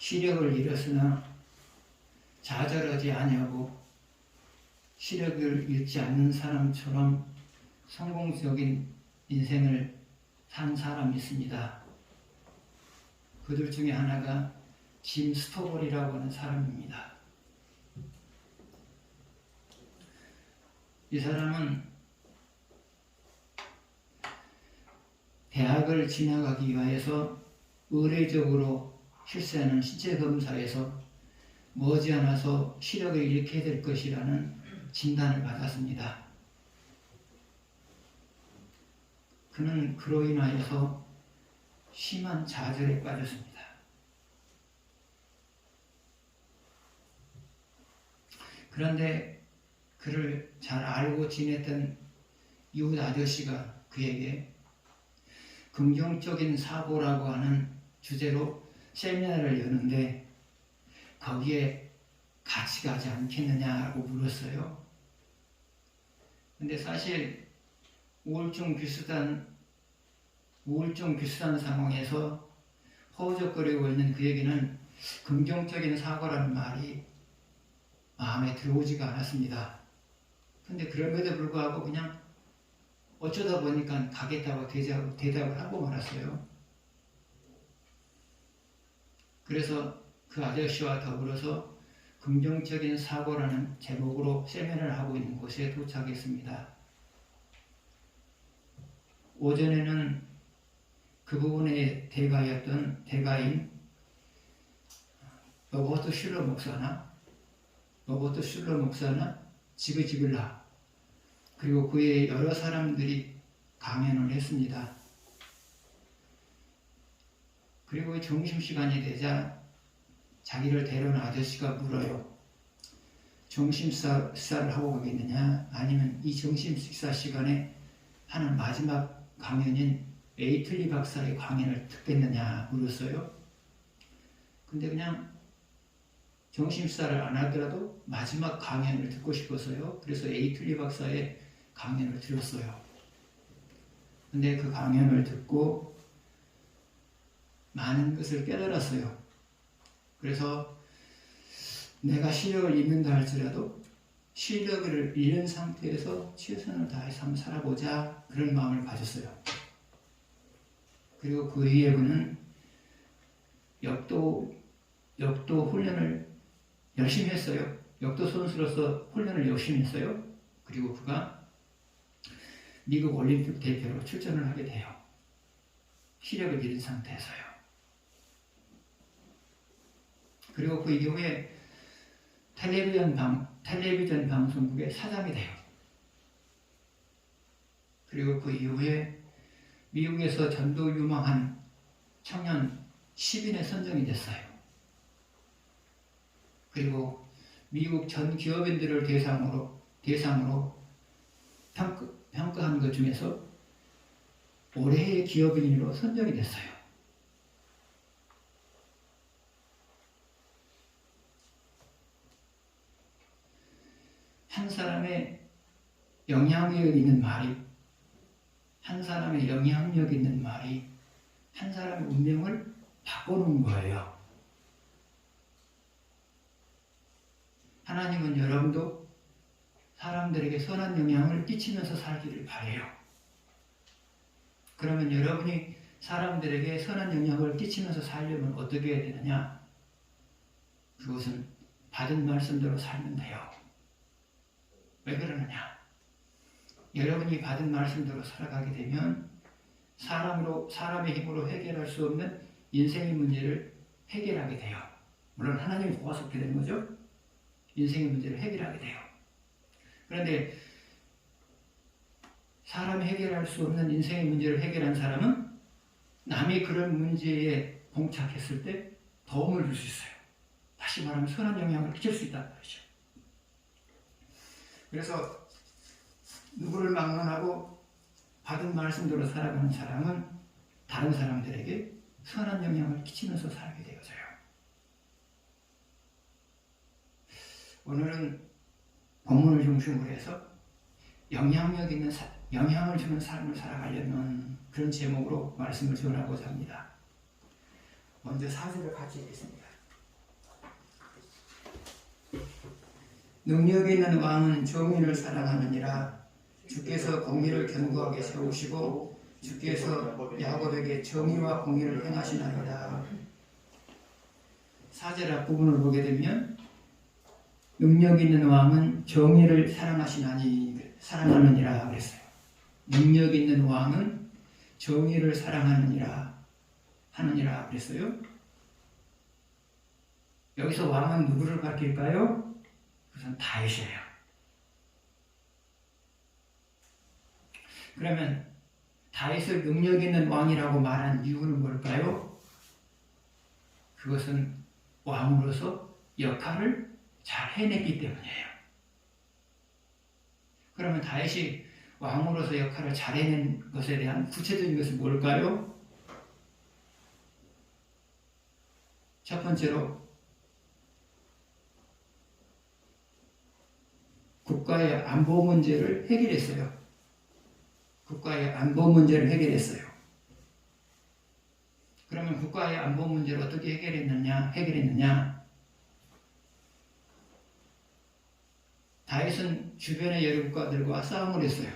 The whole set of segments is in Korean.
시력을 잃었으나 좌절하지 아니하고 시력을 잃지 않는 사람처럼 성공적인 인생을 산 사람이 있습니다. 그들 중에 하나가 짐 스토벌이라고 하는 사람입니다. 이 사람은 대학을 진학하기 위해서 의례적으로 실시하는 신체 검사에서 머지않아서 시력을 잃게 될 것이라는 진단을 받았습니다. 그는 그로 인하여서 심한 좌절에 빠졌습니다. 그런데 그를 잘 알고 지냈던 이웃 아저씨가 그에게 긍정적인 사고라고 하는 주제로 세미나를 여는데 거기에 같이 가지 않겠느냐고 물었어요. 근데 사실 우울증 비슷한 상황에서 허우적거리고 있는 그에게는 긍정적인 사고라는 말이 마음에 들어오지가 않았습니다. 근데 그럼에도 불구하고 그냥 어쩌다 보니까 가겠다고 대답을 하고 말았어요. 그래서 그 아저씨와 더불어서 긍정적인 사고라는 제목으로 세미나를 하고 있는 곳에 도착했습니다. 오전에는 그 부분의 대가인 로버트 슐러 목사나 지그지글라 그리고 그의 여러 사람들이 강연을 했습니다. 그리고 점심시간이 되자 자기를 데려온 아저씨가 물어요. 점심식사를 하고 가겠느냐 아니면 이 점심식사 시간에 하는 마지막 강연인 에이틀리 박사의 강연을 듣겠느냐 물었어요. 근데 그냥 점심식사를 안 하더라도 마지막 강연을 듣고 싶어서요. 그래서 에이틀리 박사의 강연을 들었어요. 근데 그 강연을 듣고 많은 것을 깨달았어요. 그래서 내가 시력을 잃는다 할지라도 시력을 잃은 상태에서 최선을 다해서 한번 살아보자 그런 마음을 가졌어요. 그리고 그 이후에 그는 역도 훈련을 열심히 했어요. 역도 선수로서 훈련을 열심히 했어요. 그리고 그가 미국 올림픽 대표로 출전을 하게 돼요. 시력을 잃은 상태에서요. 그리고 그 이후에 텔레비전 방송국의 사장이 돼요. 그리고 그 이후에 미국에서 전도 유망한 청년 10인에 선정이 됐어요. 그리고 미국 전 기업인들을 대상으로 평가한 것 중에서 올해의 기업인으로 선정이 됐어요. 한 사람의 영향력 있는 말이 한 사람의 운명을 바꾸는 거예요. 하나님은 여러분도 사람들에게 선한 영향을 끼치면서 살기를 바라요. 그러면 여러분이 사람들에게 선한 영향을 끼치면서 살려면 어떻게 해야 되느냐? 그것은 받은 말씀대로 살면 돼요. 왜 그러느냐? 여러분이 받은 말씀대로 살아가게 되면 사람의 힘으로 해결할 수 없는 인생의 문제를 해결하게 돼요. 물론 하나님이 도와서 그렇게 되는 거죠. 인생의 문제를 해결하게 돼요. 그런데 사람이 해결할 수 없는 인생의 문제를 해결한 사람은 남이 그런 문제에 봉착했을 때 도움을 줄 수 있어요. 다시 말하면 선한 영향을 끼칠 수 있다는 거죠. 그래서 누구를 막론하고 받은 말씀대로 살아가는 사람은 다른 사람들에게 선한 영향을 끼치면서 살게 되어져요. 오늘은 본문을 중심으로 해서 영향을 주는 삶을 살아가려는 그런 제목으로 말씀을 전하고자 합니다. 먼저 4절을 같이 읽겠습니다. 능력 있는 왕은 정의를 사랑하느니라. 주께서 공의를 견고하게 세우시고 주께서 야곱에게 정의와 공의를 행하시나이다. 4절 앞부분을 보게 되면 능력 있는 왕은 정의를 사랑하느니라 그랬어요. 능력 있는 왕은 정의를 사랑하느니라 그랬어요. 여기서 왕은 누구를 가리킬까요? 그것은 다윗이에요. 그러면 다윗을 능력 있는 왕이라고 말한 이유는 뭘까요? 그것은 왕으로서 역할을 잘 해냈기 때문이에요. 그러면 다윗이 왕으로서 역할을 잘 해낸 것에 대한 구체적인 것은 뭘까요? 첫 번째로 국가의 안보 문제를 해결했어요. 국가의 안보 문제를 해결했어요. 그러면 국가의 안보 문제를 어떻게 해결했느냐? 다윗은 주변의 여러 국가들과 싸움을 했어요.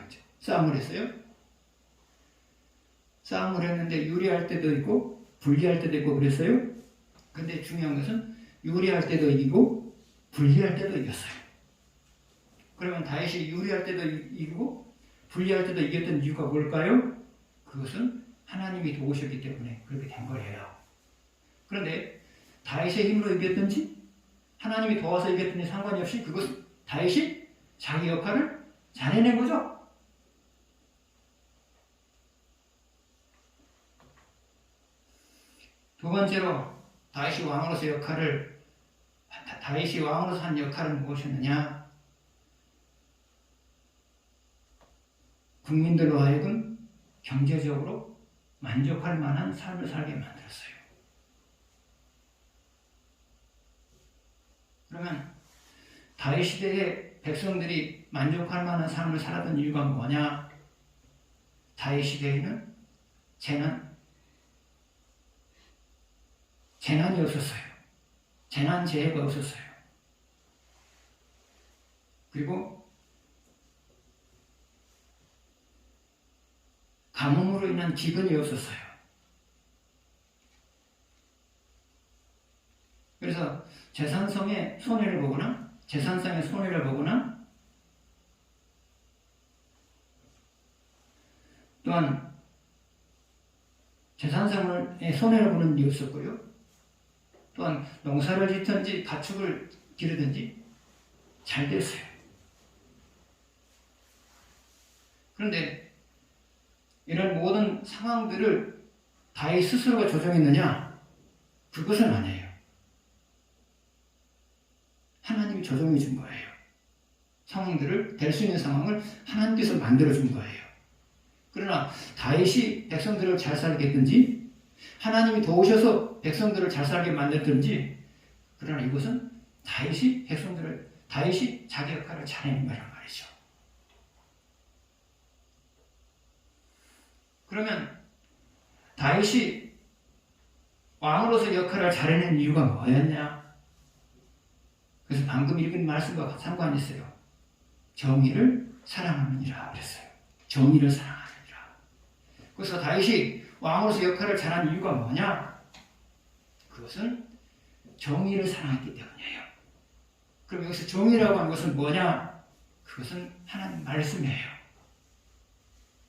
싸움을 했는데 유리할 때도 있고 불리할 때도 있고 그랬어요. 근데 중요한 것은 유리할 때도 이기고 불리할 때도 이겼어요. 그러면 다윗이 유리할 때도 이기고 불리할 때도 이겼던 이유가 뭘까요? 그것은 하나님이 도우셨기 때문에 그렇게 된 거예요. 그런데 다윗의 힘으로 이겼든지 하나님이 도와서 이겼든지 상관이 없이 그것은 다윗이 자기 역할을 잘 해낸 거죠. 두 번째로 다윗이 왕으로서 한 역할은 무엇이었느냐? 국민들로 하여금 경제적으로 만족할 만한 삶을 살게 만들었어요. 그러면 다윗 시대의 백성들이 만족할 만한 삶을 살았던 이유가 뭐냐? 다윗 시대에는 재난이 없었어요. 재난재해가 없었어요. 그리고 가뭄으로 인한 기근이 없었어요. 그래서 재산성의 손해를 보거나 또한 재산성의 손해를 보는 일이 없었고요. 또한 농사를 짓든지 가축을 기르든지 잘 됐어요. 그런데 이런 모든 상황들을 다윗 스스로가 조정했느냐? 그것은 아니에요. 하나님이 조정해 준 거예요. 상황들을, 될 수 있는 상황을 하나님께서 만들어 준 거예요. 그러나 다윗이 백성들을 잘 살게 했든지 하나님이 도우셔서 백성들을 잘 살게 만들든지, 그러나 이것은 다윗이 자기 역할을 잘해낸 거란 말이죠. 그러면 다윗이 왕으로서 역할을 잘해낸 이유가 뭐였냐? 그래서 방금 읽은 말씀과 상관이 있어요. 정의를 사랑하느니라 그랬어요. 정의를 사랑하느니라. 그래서 다윗이 왕으로서 역할을 잘한 이유가 뭐냐? 그것은 정의를 사랑했기 때문이에요. 그럼 여기서 정의라고 하는 것은 뭐냐? 그것은 하나님 말씀이에요.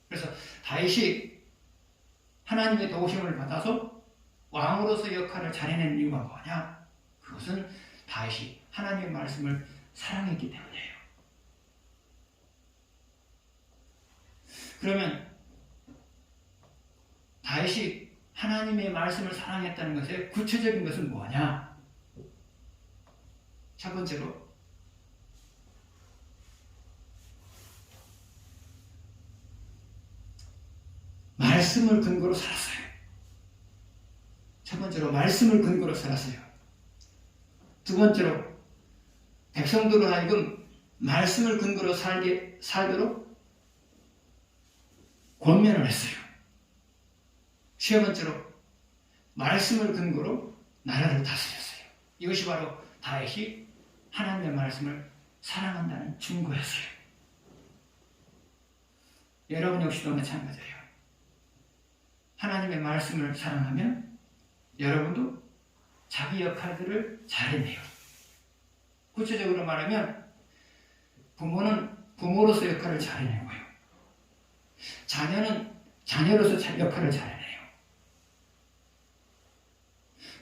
그래서 다윗이 하나님의 도우심을 받아서 왕으로서 역할을 잘해낸 이유가 뭐냐? 그것은 다윗이 하나님의 말씀을 사랑했기 때문이에요. 그러면 다윗이 하나님의 말씀을 사랑했다는 것의 구체적인 것은 뭐냐? 첫 번째로 말씀을 근거로 살았어요. 첫 번째로 말씀을 근거로 살았어요. 두 번째로 백성들로 하여금 말씀을 근거로 살도록 권면을 했어요. 세 번째로 말씀을 근거로 나라를 다스렸어요. 이것이 바로 다윗이 하나님의 말씀을 사랑한다는 증거였어요. 여러분 역시도 마찬가지예요. 하나님의 말씀을 사랑하면 여러분도 자기 역할들을 잘해내요. 구체적으로 말하면 부모는 부모로서 역할을 잘해내고요. 자녀는 자녀로서 역할을 잘해내요.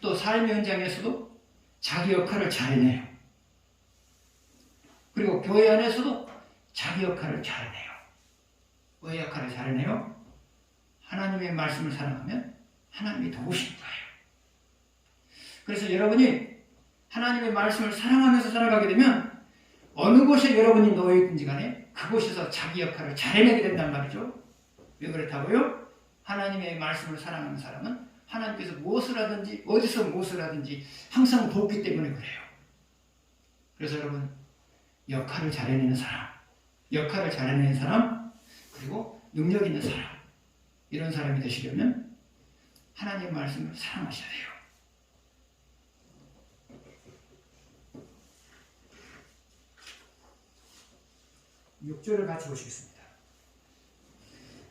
또 삶의 현장에서도 자기 역할을 잘해내요. 그리고 교회 안에서도 자기 역할을 잘해내요. 왜 역할을 잘해내요? 하나님의 말씀을 사랑하면 하나님이 도우신 거예요. 그래서 여러분이 하나님의 말씀을 사랑하면서 살아가게 되면 어느 곳에 여러분이 놓여 있든지 간에 그곳에서 자기 역할을 잘해내게 된단 말이죠. 왜 그렇다고요? 하나님의 말씀을 사랑하는 사람은 하나님께서 무엇을 하든지 어디서 무엇을 하든지 항상 돕기 때문에 그래요. 그래서 여러분 역할을 잘해내는 사람, 역할을 잘해내는 사람, 그리고 능력 있는 사람, 이런 사람이 되시려면 하나님의 말씀을 사랑하셔야 돼요. 6절을 같이 보시겠습니다.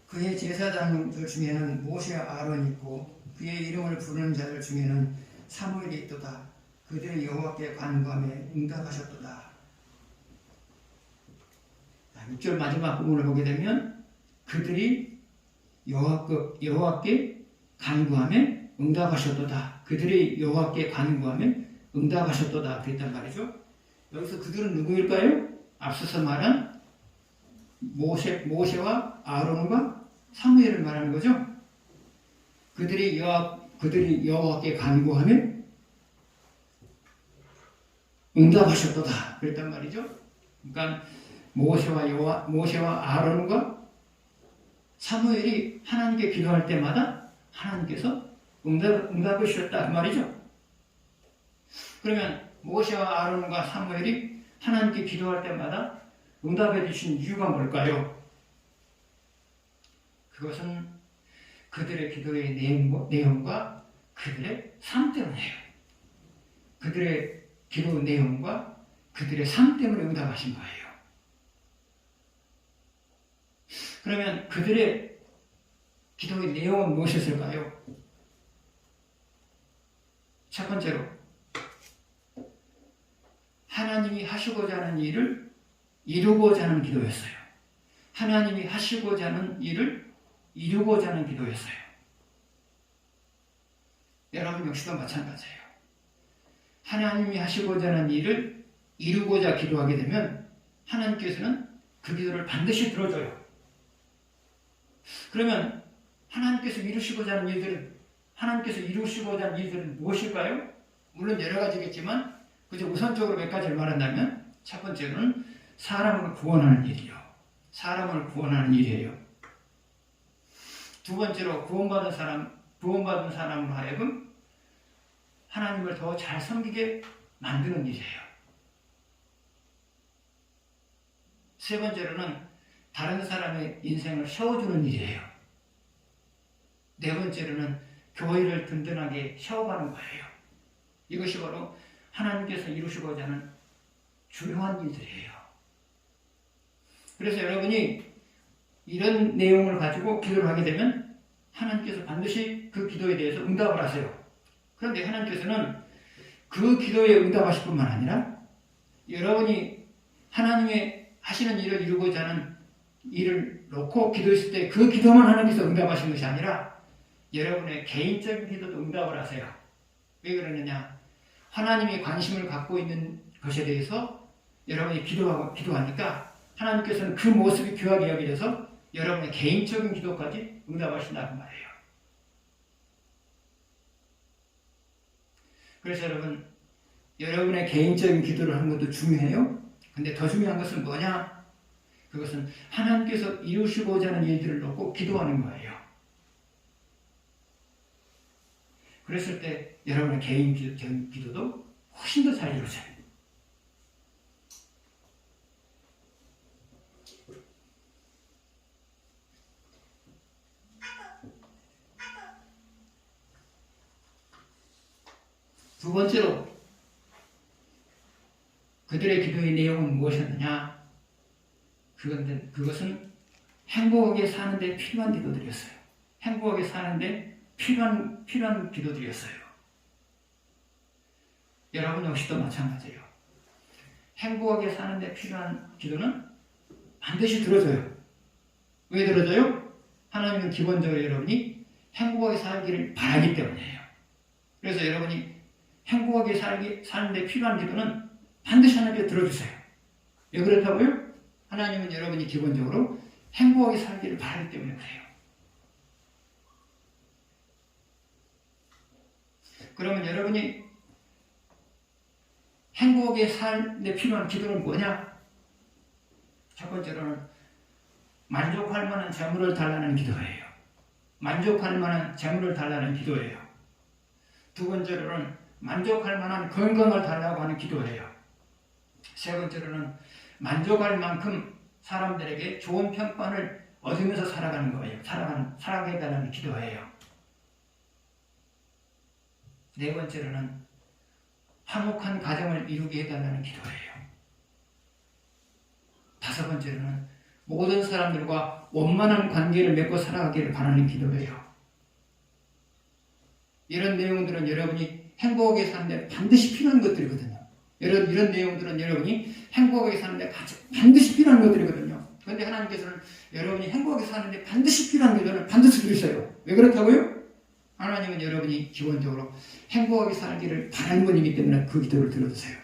그의 제사장들 중에는 모세와 아론이 있고 그의 이름을 부르는 자들 중에는 사무엘이 있도다. 그들의 여호와께 간구하며 응답하셨도다. 6절 마지막 부분을 보게 되면 그들이 여호와께 간구하며 응답하셨도다. 그들이 여호와께 간구하며 응답하셨도다. 그랬단 말이죠. 여기서 그들은 누구일까요? 앞서서 말한 모세와 아론과 사무엘을 말하는 거죠. 그들이 여호와께 간구하며 응답하셨도다. 그랬단 말이죠. 그러니까 모세와 아론과 사무엘이 하나님께 기도할 때마다 하나님께서 응답을 주셨다 그 말이죠. 그러면 모세와 아론과 사무엘이 하나님께 기도할 때마다 응답해 주신 이유가 뭘까요? 그것은 그들의 기도의 내용과 그들의 삶 때문이에요. 그들의 기도 내용과 그들의 삶 때문에 응답하신 거예요. 그러면 그들의 기도의 내용은 무엇이었을까요? 첫 번째로 하나님이 하시고자 하는 일을 이루고자 하는 기도였어요. 하나님이 하시고자 하는 일을 이루고자 하는 기도였어요. 여러분 역시도 마찬가지예요. 하나님이 하시고자 하는 일을 이루고자 기도하게 되면 하나님께서는 그 기도를 반드시 들어줘요. 그러면 하나님께서 이루시고자 하는 일들은 무엇일까요? 물론 여러 가지겠지만 그저 우선적으로 몇 가지를 말한다면 첫 번째로는 사람을 구원하는 일이요. 사람을 구원하는 일이에요. 두 번째로 구원받은 사람으로 하여금 하나님을 더 잘 섬기게 만드는 일이에요. 세 번째로는 다른 사람의 인생을 세워주는 일이에요. 네 번째로는 교회를 든든하게 세워가는 거예요. 이것이 바로 하나님께서 이루시고자 하는 중요한 일들이에요. 그래서 여러분이 이런 내용을 가지고 기도를 하게 되면 하나님께서 반드시 그 기도에 대해서 응답을 하세요. 그런데 하나님께서는 그 기도에 응답하실 뿐만 아니라 여러분이 하나님의 하시는 일을 이루고자 하는 일을 놓고 기도했을 때 그 기도만 하나님께서 응답하시는 것이 아니라 여러분의 개인적인 기도도 응답을 하세요. 왜 그러느냐? 하나님이 관심을 갖고 있는 것에 대해서 여러분이 기도하니까 하나님께서는 그 모습이 귀하게 여기셔서 여러분의 개인적인 기도까지 응답하신다는 말이에요. 그래서 여러분의 개인적인 기도를 하는 것도 중요해요. 근데 더 중요한 것은 뭐냐? 그것은 하나님께서 이루시고자 하는 일들을 놓고 기도하는 거예요. 그랬을 때 여러분의 개인적인 기도도 훨씬 더 잘 이루어져요. 두 번째로 그들의 기도의 내용은 무엇이었느냐? 그것은 행복하게 사는데 필요한 기도들이었어요. 행복하게 사는데 필요한 기도들이었어요. 여러분 역시도 마찬가지예요. 행복하게 사는데 필요한 기도는 반드시 들어줘요. 왜 들어줘요? 하나님은 기본적으로 여러분이 행복하게 살기를 바라기 때문이에요. 그래서 여러분이 행복하게 사는데 필요한 기도는 반드시 하나님께 들어주세요. 왜 그렇다고요? 하나님은 여러분이 기본적으로 행복하게 살기를 바라기 때문에 그래요. 그러면 여러분이 행복하게 살는데 필요한 기도는 뭐냐? 첫 번째로는 만족할 만한 재물을 달라는 기도예요. 만족할 만한 재물을 달라는 기도예요. 두 번째로는 만족할 만한 건강을 달라고 하는 기도예요. 세 번째로는 만족할 만큼 사람들에게 좋은 평판을 얻으면서 살아가는 거예요. 살아가게 해달라는 기도예요. 네 번째로는 화목한 가정을 이루게 해달라는 기도예요. 다섯 번째로는 모든 사람들과 원만한 관계를 맺고 살아가기를 바라는 기도예요. 이런 내용들은 여러분이 행복하게 사는데 반드시 필요한 것들이거든요. 이런 내용들은 여러분이 행복하게 사는데 반드시 필요한 것들이거든요. 그런데 하나님께서는 여러분이 행복하게 사는데 반드시 필요한 기도를 반드시 들으셔요. 왜 그렇다고요? 하나님은 여러분이 기본적으로 행복하게 살기를 바라는 분이기 때문에 그 기도를 들어주세요.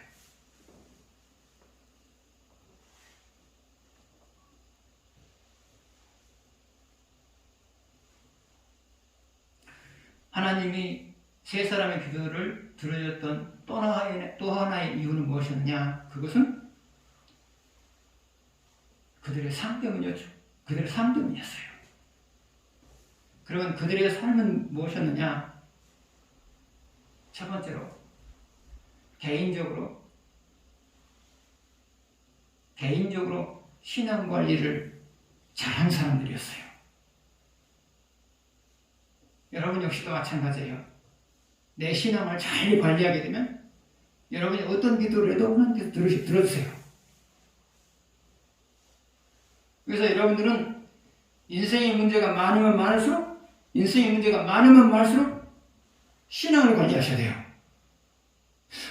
하나님이 세 사람의 기도를 들어줬던 또 하나의 이유는 무엇이었느냐? 그것은 그들의 삶 때문이었죠. 그들의 삶 때문이었어요. 그러면 그들의 삶은 무엇이었느냐? 첫 번째로 개인적으로 신앙 관리를 잘한 사람들이었어요. 여러분 역시도 마찬가지예요. 내 신앙을 잘 관리하게 되면 여러분이 어떤 기도를 해도 하나님께서 들어주세요. 그래서 여러분들은 인생의 문제가 많으면 많을수록 신앙을 관리하셔야 돼요.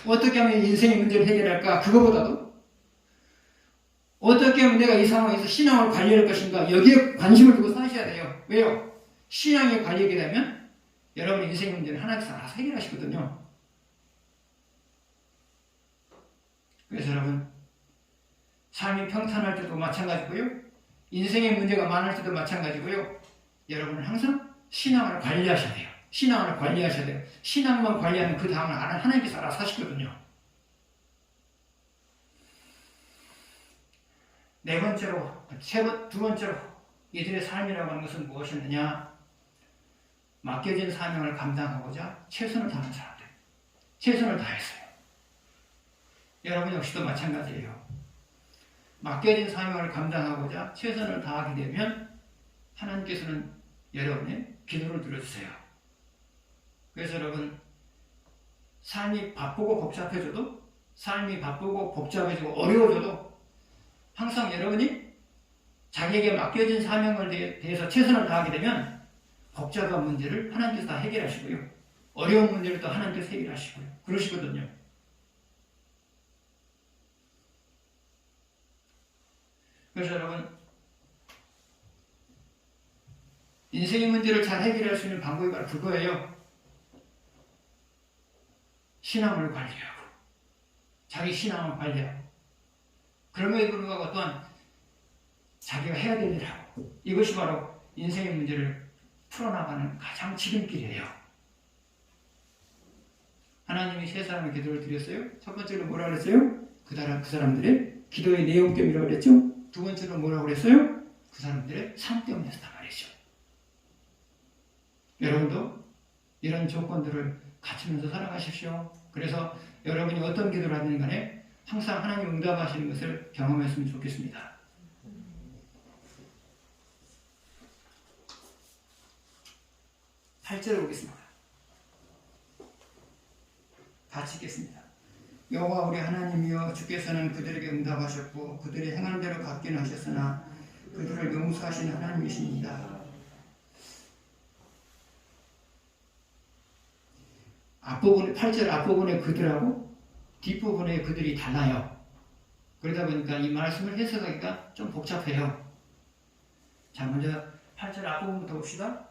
어떻게 하면 인생의 문제를 해결할까? 그거보다도 어떻게 하면 내가 이 상황에서 신앙을 관리할 것인가? 여기에 관심을 두고 사셔야 돼요. 왜요? 신앙이 관리하게 되면 여러분의 인생의 문제는 하나님께서 알아서 해결하시거든요. 그래서 여러분 삶이 평탄할 때도 마찬가지고요. 인생의 문제가 많을 때도 마찬가지고요. 여러분은 항상 신앙을 관리하셔야 돼요. 신앙을 관리하셔야 돼요. 신앙만 관리하면 그 다음은 하나님께서 알아서 하시거든요. 두 번째로 이들의 삶이라고 하는 것은 무엇이었느냐? 맡겨진 사명을 감당하고자 최선을 다하는 사람들. 최선을 다했어요. 여러분 역시도 마찬가지예요. 맡겨진 사명을 감당하고자 최선을 다하게 되면 하나님께서는 여러분의 기도를 들어주세요. 그래서 여러분 삶이 바쁘고 복잡해져도 어려워져도 항상 여러분이 자기에게 맡겨진 사명을 대해서 최선을 다하게 되면 복잡한 문제를 하나님께서 다 해결하시고요. 어려운 문제를 또 하나님께서 해결하시고요. 그러시거든요. 그래서 여러분 인생의 문제를 잘 해결할 수 있는 방법이 바로 그거예요. 신앙을 관리하고 자기 신앙을 관리하고 그럼에도 불구하고 또한 자기가 해야 될 일을 하고 이것이 바로 인생의 문제를 풀어나가는 가장 지름길이에요. 하나님이 세 사람의 기도를 드렸어요. 첫 번째로 뭐라 그랬어요? 그 사람들의 기도의 내용 때문이라고 그랬죠. 두 번째로 뭐라고 그랬어요? 그 사람들의 삶 때문이었단 말이죠. 여러분도 이런 조건들을 갖추면서 살아가십시오. 그래서 여러분이 어떤 기도를 하든 간에 항상 하나님 응답하시는 것을 경험했으면 좋겠습니다. 팔 절을 보겠습니다. 같이 읽겠습니다. 여호와 우리 하나님이여 주께서는 그들에게 응답하셨고 그들의 행한 대로 갚기는 하셨으나 그들을 용서하신 하나님이십니다. 앞부분 8절 앞부분의 그들하고 뒷부분의 그들이 달라요. 그러다 보니까 이 말씀을 해석하기가 좀 복잡해요. 자, 먼저 8절 앞부분부터 봅시다.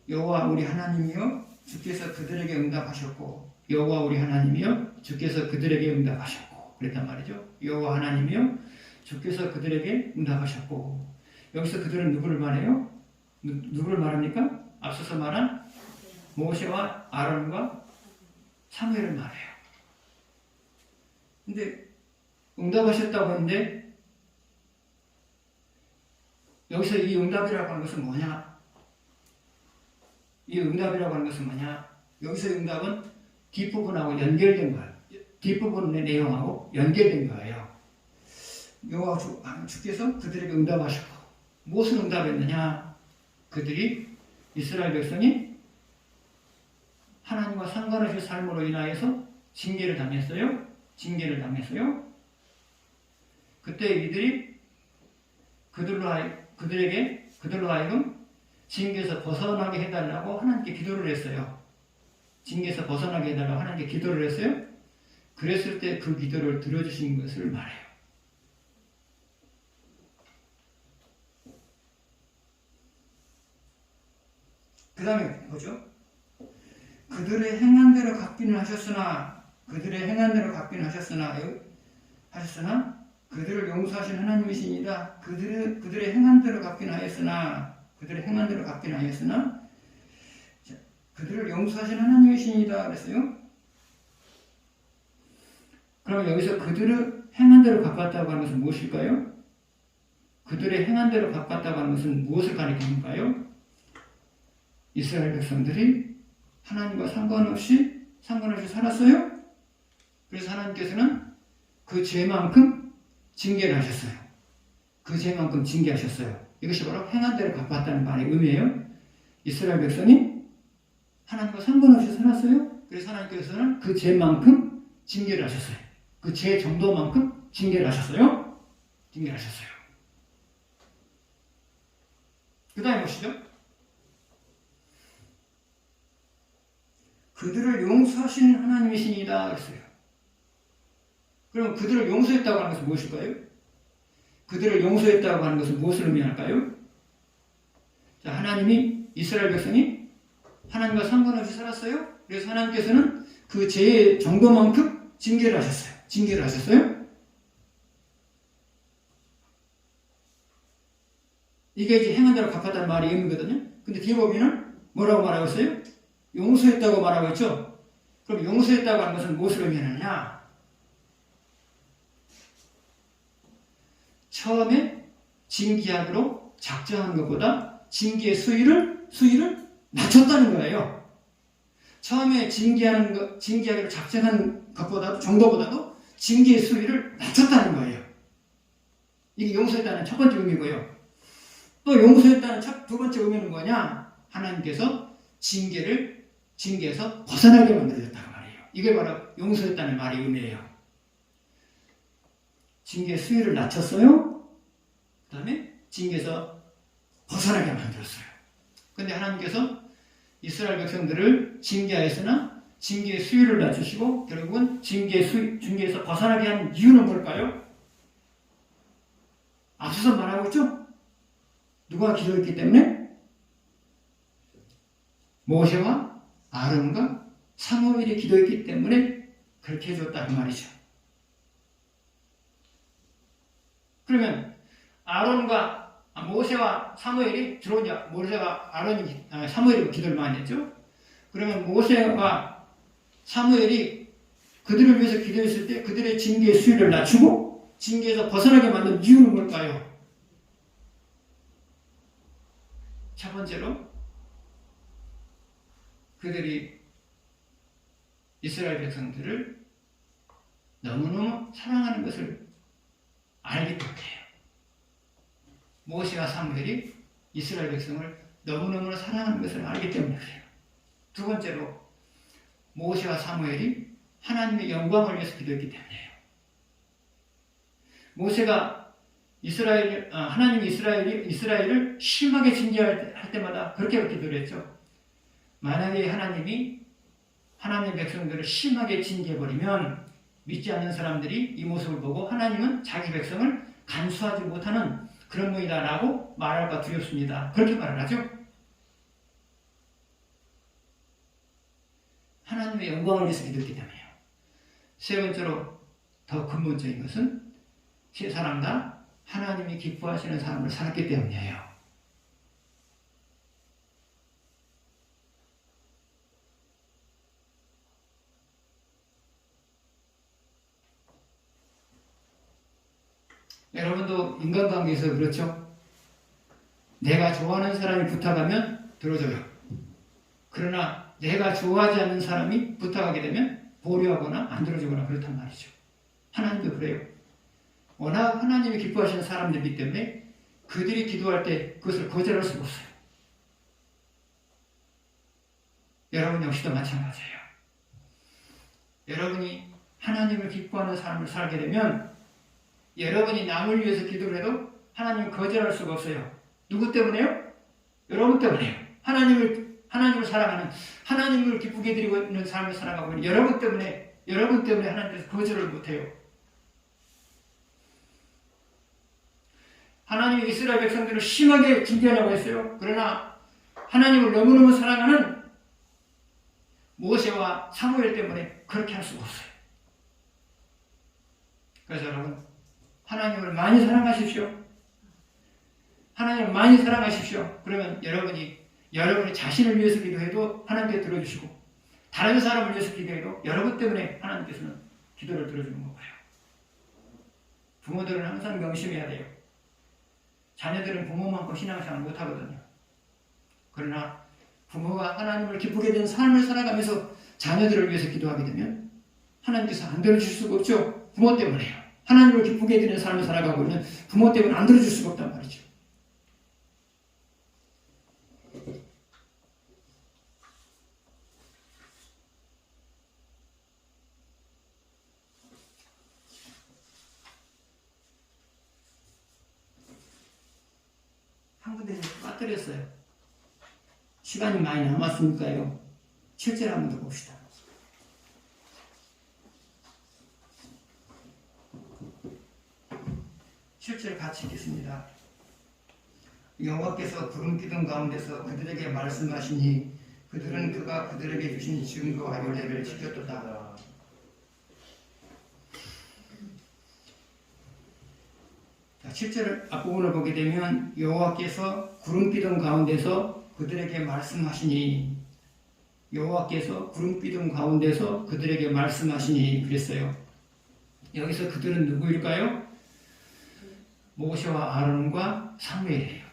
여호와 우리 하나님이여 주께서 그들에게 응답하셨고 여호와 우리 하나님이여 주께서 그들에게 응답하셨고 그랬단 말이죠. 여호와 하나님이여 주께서 그들에게 응답하셨고 여기서 그들은 누구를 말해요? 누구를 말합니까? 앞서서 말한 모세와 아론과 사무엘을 말해요. 근데 응답하셨다고 하는데 여기서 이 응답이라고 하는 것은 뭐냐? 이 응답이라고 하는 것은 뭐냐? 여기서 응답은 뒷부분하고 연결된 거예요. 뒷부분의 내용하고 연결된 거예요. 여호와 주께서 그들에게 응답하셨고 무엇을 응답했느냐? 그들이 이스라엘 백성이 하나님과 상관없이 삶으로 인하여서 징계를 당했어요. 징계를 당했어요. 그때 이들이 그들로 하여금 징계에서 벗어나게 해달라고 하나님께 기도를 했어요. 징계에서 벗어나게 해달라고 하나님께 기도를 했어요. 그랬을 때 그 기도를 들어주신 것을 말해요. 그 다음에 뭐죠? 그들의 행한 대로 갚기는 하셨으나 그들을 용서하신 하나님이시니라. 그들의 행한 대로 갚기는 하였으나 그들을 용서하신 하나님이시니라 그랬어요. 그럼 여기서 그들을 행한 대로 갚았다고 하는 것은 무엇일까요? 그들의 행한 대로 갚았다고 하는 것은 무엇을 가리키는가요? 이스라엘 백성들이 하나님과 상관없이 살았어요. 그래서 하나님께서는 그 죄만큼 징계를 하셨어요. 그 죄만큼 징계하셨어요. 이것이 바로 행한 대로 갚았다는 말의 의미예요. 이스라엘 백성이 하나님과 상관없이 살았어요. 그래서 하나님께서는 그 죄만큼 징계를 하셨어요. 그 죄 정도만큼 징계를 하셨어요. 그 다음에 보시죠. 그들을 용서하신 하나님이시니이다 했어요. 그럼 그들을 용서했다고 하는 것은 무엇일까요? 그들을 용서했다고 하는 것은 무엇을 의미할까요? 자, 하나님이 이스라엘 백성이 하나님과 상관없이 살았어요. 그래서 하나님께서는 그 죄의 정도만큼 징계를 하셨어요. 이게 이제 행한 대로 갚았다는 말이 의미거든요. 근데 뒤에 보면은 뭐라고 말하고 있어요? 용서했다고 말하고 있죠. 그럼 용서했다고 하는 것은 무엇을 의미하느냐? 처음에 징계하기로 작정한 것보다 징계의 수위를 낮췄다는 거예요. 처음에 징계하기로 작정한 것보다 정도보다도 징계의 수위를 낮췄다는 거예요. 이게 용서했다는 첫 번째 의미고요. 또 용서했다는 두 번째 의미는 뭐냐? 하나님께서 징계에서 벗어나게 만들어줬다고 말이에요. 이게 바로 용서했다는 말의 의미예요. 징계의 수위를 낮췄어요. 그 다음에 징계에서 벗어나게 만들었어요. 그런데 하나님께서 이스라엘 백성들을 징계하였으나 징계의 수위를 낮추시고 결국은 징계에서 벗어나게 한 이유는 뭘까요? 앞서서 말하고 있죠? 누가 기도했기 때문에? 모세와 아론과 사무엘이 기도했기 때문에 그렇게 해줬다 그 말이죠. 그러면 모세와 사무엘이 주로 이제 사무엘이 기도를 많이 했죠. 그러면 모세와 사무엘이 그들을 위해서 기도했을 때 그들의 징계의 수위를 낮추고 징계에서 벗어나게 만든 이유는 뭘까요? 첫 번째로 그들이 이스라엘 백성들을 너무너무 사랑하는 것을 알기 때문이에요. 모세와 사무엘이 이스라엘 백성을 너무너무 사랑하는 것을 알기 때문에 그래요. 두 번째로 모세와 사무엘이 하나님의 영광을 위해서 기도했기 때문이에요. 모세가 하나님이 이스라엘을 심하게 징계할 때마다 그렇게 기도를 했죠. 만약에 하나님의 백성들을 심하게 징계해버리면 믿지 않는 사람들이 이 모습을 보고 하나님은 자기 백성을 간수하지 못하는 그런 분이다 라고 말할까 두렵습니다. 그렇게 말을 하죠. 하나님의 영광을 위해서 기도했기 때문이에요. 세 번째로 더 근본적인 것은 세 사람 다 하나님이 기뻐하시는 삶을 살았기 때문이에요. 여러분도 인간관계에서 그렇죠? 내가 좋아하는 사람이 부탁하면 들어줘요. 그러나 내가 좋아하지 않는 사람이 부탁하게 되면 보류하거나 안 들어주거나 그렇단 말이죠. 하나님도 그래요. 워낙 하나님이 기뻐하시는 사람들이기 때문에 그들이 기도할 때 그것을 거절할 수가 없어요. 여러분 역시도 마찬가지예요. 여러분이 하나님을 기뻐하는 삶을 살게 되면 여러분이 남을 위해서 기도를 해도 하나님을 거절할 수가 없어요. 누구 때문에요? 여러분 때문에요. 하나님을 사랑하는, 하나님을 기쁘게 해드리고 있는 삶을 살아가고 있는 여러분 때문에 하나님께서 거절을 못해요. 하나님이 이스라엘 백성들을 심하게 징계하려고 했어요. 그러나 하나님을 너무너무 사랑하는 모세와 사무엘 때문에 그렇게 할 수가 없어요. 그래서 여러분, 하나님을 많이 사랑하십시오. 하나님을 많이 사랑하십시오. 그러면 여러분이 자신을 위해서 기도해도 하나님께 들어주시고, 다른 사람을 위해서 기도해도 여러분 때문에 하나님께서는 기도를 들어주는 거예요. 부모들은 항상 명심해야 돼요. 자녀들은 부모만큼 신앙생활 못하거든요. 그러나 부모가 하나님을 기쁘게 되는 삶을 살아가면서 자녀들을 위해서 기도하게 되면 하나님께서 안 들어줄 수가 없죠. 부모 때문에요. 하나님을 기쁘게 해드리는 삶을 살아가고 있는 부모 때문에 안 들어줄 수가 없단 말이죠. 한 군데 빠뜨렸어요. 시간이 많이 남았으니까요. 7절 한번 더 봅시다. 7절 같이 읽겠습니다. 여호와께서 구름 기둥 가운데서 그들에게 말씀하시니 그들은 그가 그들에게 주신 증거와 율례를 지켰도다. 자, 7절 앞부분을 보게 되면 여호와께서 구름 기둥 가운데서 그들에게 말씀하시니, 여호와께서 구름 기둥 가운데서 그들에게 말씀하시니 그랬어요. 여기서 그들은 누구일까요? 모세와 아론과 사무엘이에요.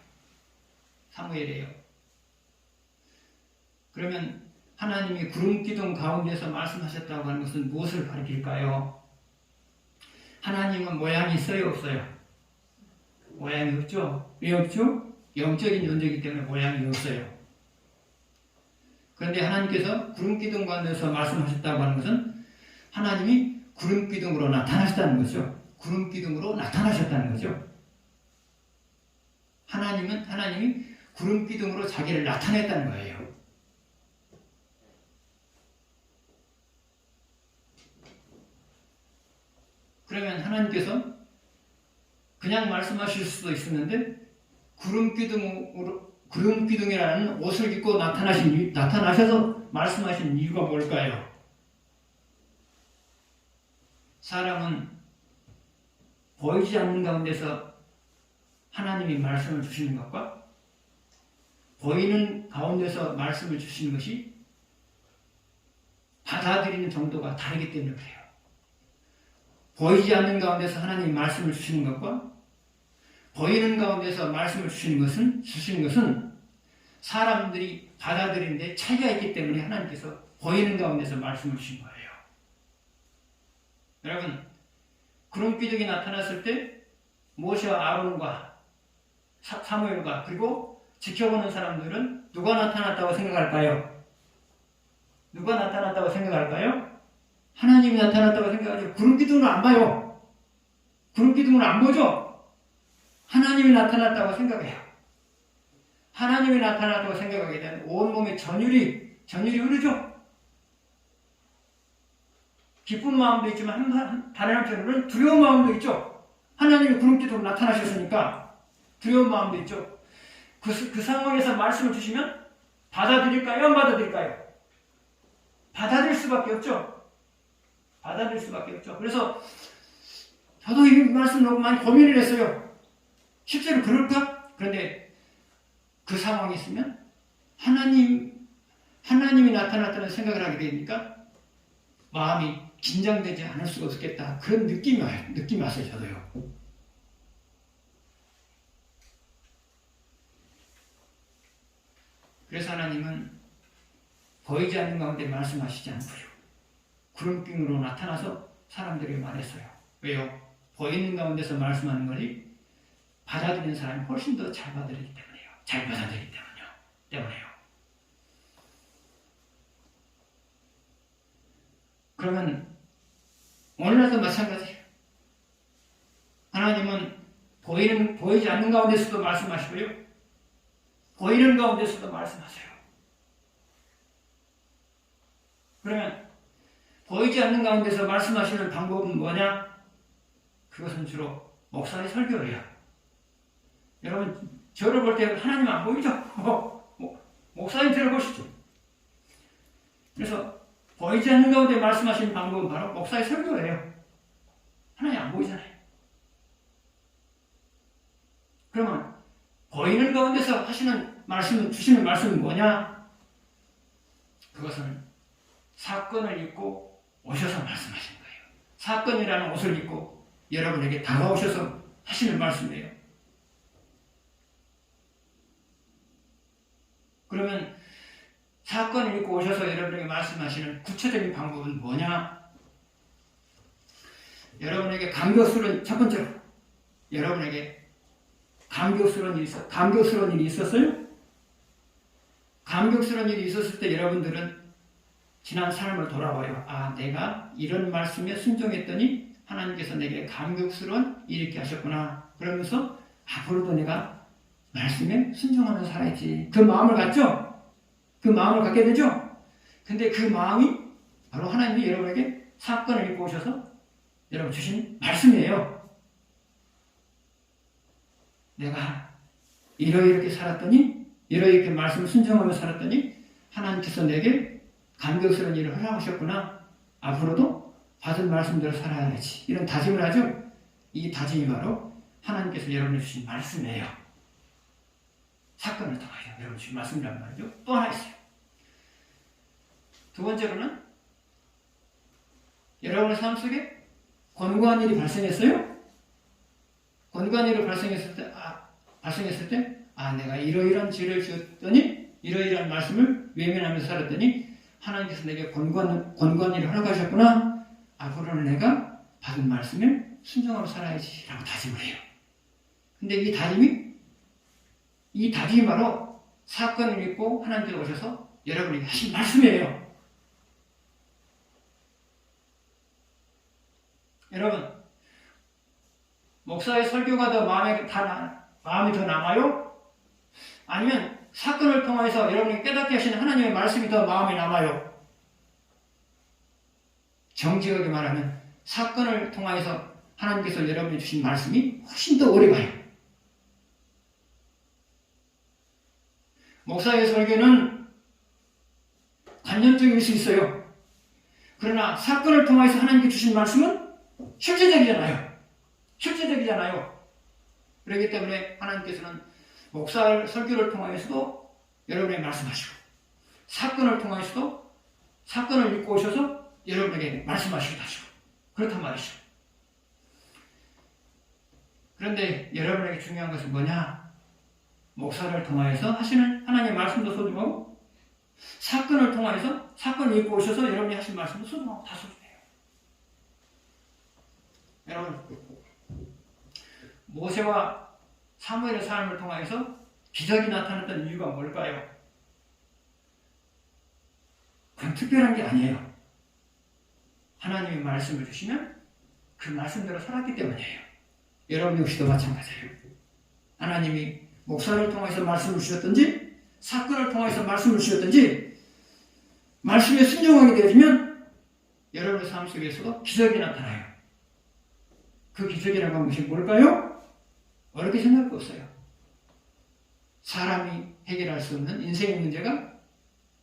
그러면 하나님이 구름 기둥 가운데서 말씀하셨다고 하는 것은 무엇을 가리킬까요? 하나님은 모양이 있어요, 없어요? 모양이 없죠? 왜 없죠? 영적인 존재이기 때문에 모양이 없어요. 그런데 하나님께서 구름 기둥 가운데서 말씀하셨다고 하는 것은 하나님이 구름 기둥으로 나타나셨다는 거죠. 구름 기둥으로 나타나셨다는 거죠. 하나님이 구름 기둥으로 자기를 나타냈다는 거예요. 그러면 하나님께서 그냥 말씀하실 수도 있었는데 구름 기둥이라는 옷을 입고 나타나셔서 말씀하신 이유가 뭘까요? 사람은 보이지 않는 가운데서 하나님이 말씀을 주시는 것과 보이는 가운데서 말씀을 주시는 것이 받아들이는 정도가 다르기 때문에 그래요. 보이지 않는 가운데서 하나님이 말씀을 주시는 것과 보이는 가운데서 말씀을 주시는 것은 사람들이 받아들이는 데 차이가 있기 때문에 하나님께서 보이는 가운데서 말씀을 주신 거예요. 여러분, 구름 기둥이 나타났을 때 모세와 아론과 사무엘과 그리고 지켜보는 사람들은 누가 나타났다고 생각할까요? 하나님이 나타났다고 생각하죠. 구름 기둥은 안 봐요. 구름 기둥은 안 보죠. 하나님이 나타났다고 생각해요. 하나님이 나타났다고 생각하게 되면 온몸에 전율이 흐르죠. 기쁜 마음도 있지만 다른 한편으로는 두려운 마음도 있죠. 하나님이 구름 기둥으로 나타나셨으니까 두려운 마음도 있죠. 그 상황에서 말씀을 주시면 받아들일까요? 안 받아들일까요? 받아들일 수밖에 없죠. 받아들일 수밖에 없죠. 그래서 저도 이 말씀 너무 많이 고민을 했어요. 실제로 그럴까? 그런데 그 상황이 있으면 하나님이 나타났다는 생각을 하게 되니까 마음이 긴장되지 않을 수가 없겠다. 그런 느낌이 왔어요. 저도요. 그래서 하나님은 보이지 않는 가운데 말씀하시지 않고요. 구름빙으로 나타나서 사람들에게 말했어요. 왜요? 보이는 가운데서 말씀하는 것이 받아들이는 사람이 훨씬 더 잘 받아들이기 때문이에요. 잘 받아들이기 때문에요. 그러면 오늘날도 마찬가지예요. 하나님은 보이지 않는 가운데서도 말씀하시고요. 보이는 가운데서도 말씀하세요. 그러면 보이지 않는 가운데서 말씀하시는 방법은 뭐냐? 그것은 주로 목사의 설교예요. 여러분 저를 볼 때 하나님 안 보이죠? 목사님 들어보시죠. 그래서 보이지 않는 가운데 말씀하시는 방법은 바로 목사의 설교예요. 하나님 안 보이잖아요. 그러면 보이는 가운데서 주시는 말씀은 뭐냐? 그것은 사건을 입고 오셔서 말씀하시는 거예요. 사건이라는 옷을 입고 여러분에게 다가오셔서 하시는 말씀이에요. 그러면 사건을 입고 오셔서 여러분에게 말씀하시는 구체적인 방법은 뭐냐? 여러분에게 첫 번째로 여러분에게 감격스러운 일이 있었어요? 감격스러운 일이 있었을 때 여러분들은 지난 삶을 돌아봐요. 아, 내가 이런 말씀에 순종했더니 하나님께서 내게 감격스러운 일이 있게 하셨구나. 그러면서 앞으로도 내가 말씀에 순종하면서 살아야지. 그 마음을 갖죠? 그 마음을 갖게 되죠? 근데 그 마음이 바로 하나님이 여러분에게 사건을 입고 오셔서 여러분 주신 말씀이에요. 내가 이렇게 살았더니 이렇게 말씀을 순종하며 살았더니 하나님께서 내게 감격스러운 일을 허락하셨구나. 앞으로도 받은 말씀대로 살아야지. 이런 다짐을 하죠. 이 다짐이 바로 하나님께서 여러분에게 주신 말씀이에요. 사건을 통하여 여러분 주신 말씀이란 말이죠. 또 하나 있어요. 두 번째로는 여러분의 삶 속에 권고한 일이 발생했어요. 권고한 일이 발생했을 때, 내가 이러이러한 죄를 지었더니 이러이러한 말씀을 외면하면서 살았더니 하나님께서 내게 권고한 일을 허락하셨구나. 앞으로는 내가 받은 말씀에 순종하며 살아야지 라고 다짐을 해요. 근데 이 다짐이 바로 사건을 입고 하나님께서 오셔서 여러분에게 하신 말씀이에요. 여러분, 목사의 설교가 더 마음이 더 남아요? 아니면 사건을 통해서 여러분이 깨닫게 하시는 하나님의 말씀이 더 마음에 남아요? 정직하게 말하면 사건을 통해서 하나님께서 여러분이 주신 말씀이 훨씬 더 오래가요. 목사의 설교는 관념적일 수 있어요. 그러나 사건을 통해서 하나님께 주신 말씀은 실제적이잖아요. 그렇기 때문에 하나님께서는 목사 설교를 통해서도 여러분에게 말씀하시고 사건을 통해서도 사건을 읽고 오셔서 여러분에게 말씀하시기도 하시고 그렇단 말이죠. 그런데 여러분에게 중요한 것은 뭐냐? 목사를 통해서 하시는 하나님의 말씀도 소중하고 사건을 통해서 사건을 읽고 오셔서 여러분이 하신 말씀도 소중하고 다 소중해요. 여러분, 모세와 사무엘의 삶을 통해서 기적이 나타났던 이유가 뭘까요? 그건 특별한 게 아니에요. 하나님이 말씀을 주시면 그 말씀대로 살았기 때문이에요. 여러분 역시도 마찬가지예요. 하나님이 목사를 통해서 말씀을 주셨든지 사건을 통해서 말씀을 주셨든지 말씀에 순종하게 되어지면 여러분의 삶 속에서도 기적이 나타나요. 그 기적이라고 하는 것이 뭘까요? 어렵게 생각할 거 없어요. 사람이 해결할 수 없는 인생의 문제가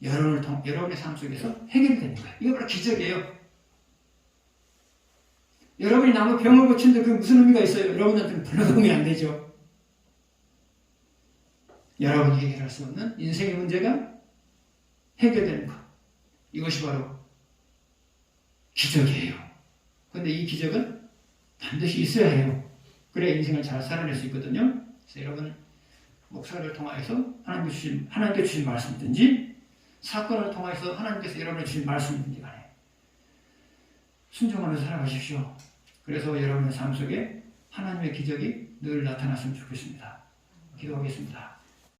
여러분의 삶 속에서 해결되는 거예요. 이거 바로 기적이에요. 여러분이 나무 병을 고치는데 그게 무슨 의미가 있어요? 여러분한테는 별로 도움이 안 되죠. 여러분이 해결할 수 없는 인생의 문제가 해결되는 것. 이것이 바로 기적이에요. 그런데 이 기적은 반드시 있어야 해요. 그래야 인생을 잘 살아낼 수 있거든요. 그래서 여러분 목사를 통해서 하나님께 주신 말씀이든지 사건을 통해서 하나님께서 여러분을 주신 말씀이든지 간에 순종하면서 살아가십시오. 그래서 여러분의 삶 속에 하나님의 기적이 늘 나타났으면 좋겠습니다. 기도하겠습니다.